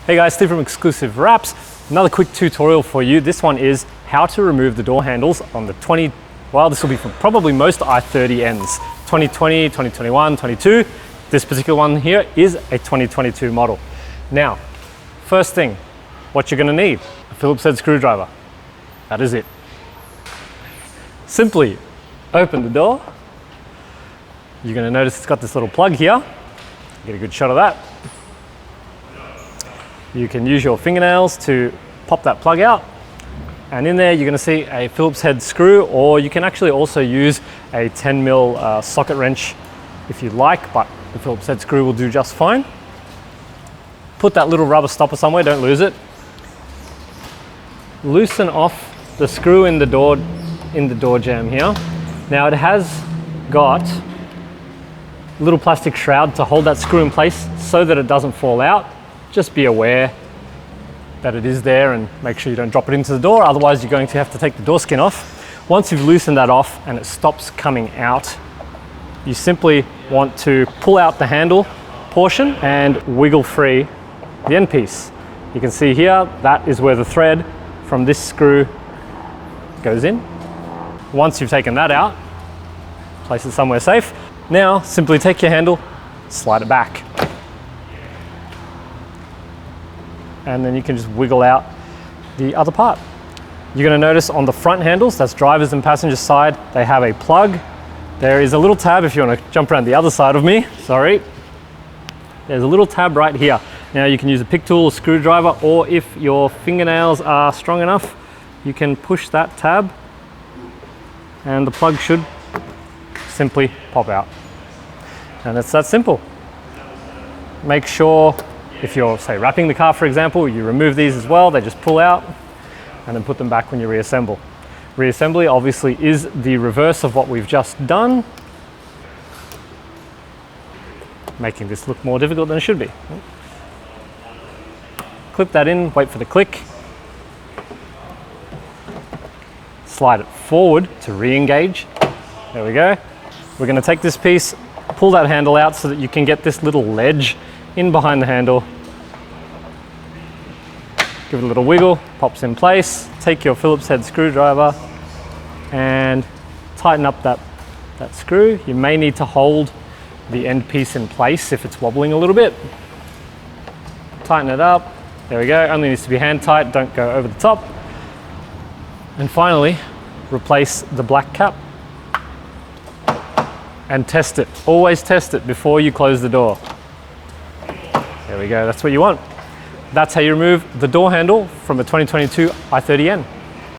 Hey guys, Steve from Exclusive Wraps. Another quick tutorial for you. This one is how to remove the door handles on the this will be for probably most i30Ns. 2020, 2021, 22. This particular one here is a 2022 model. Now, first thing, what you're gonna need, a Phillips head screwdriver. That is it. Simply open the door. You're gonna notice it's got this little plug here. Get a good shot of that. You can use your fingernails to pop that plug out. And in there, you're gonna see a Phillips head screw, or you can actually also use a 10mm socket wrench if you'd like, but the Phillips head screw will do just fine. Put that little rubber stopper somewhere, don't lose it. Loosen off the screw in the door jamb here. Now it has got a little plastic shroud to hold that screw in place so that it doesn't fall out. Just be aware that it is there and make sure you don't drop it into the door, otherwise you're going to have to take the door skin off. Once you've loosened that off and it stops coming out, you simply want to pull out the handle portion and wiggle free the end piece. You can see here, that is where the thread from this screw goes in. Once you've taken that out, place it somewhere safe. Now, simply take your handle, slide it back. And then you can just wiggle out the other part. You're gonna notice on the front handles, that's driver's and passenger side, they have a plug. There is a little tab if you wanna jump around the other side of me, sorry. There's a little tab right here. Now you can use a pick tool or screwdriver, or if your fingernails are strong enough, you can push that tab and the plug should simply pop out. And it's that simple. Make sure, if you're, say, wrapping the car, for example, you remove these as well. They just pull out and then put them back when you reassemble. Reassembly obviously is the reverse of what we've just done, making this look more difficult than it should be. Clip that in, wait for the click. Slide it forward to re-engage. There we go. We're going to take this piece, pull that handle out so that you can get this little ledge in behind the handle. Give it a little wiggle, pops in place. Take your Phillips head screwdriver and tighten up that screw. You may need to hold the end piece in place if it's wobbling a little bit. Tighten it up. There we go. Only needs to be hand tight, don't go over the top. And finally, replace the black cap and test it. Always test it before you close the door. There we go, that's what you want. That's how you remove the door handle from a 2022 i30N.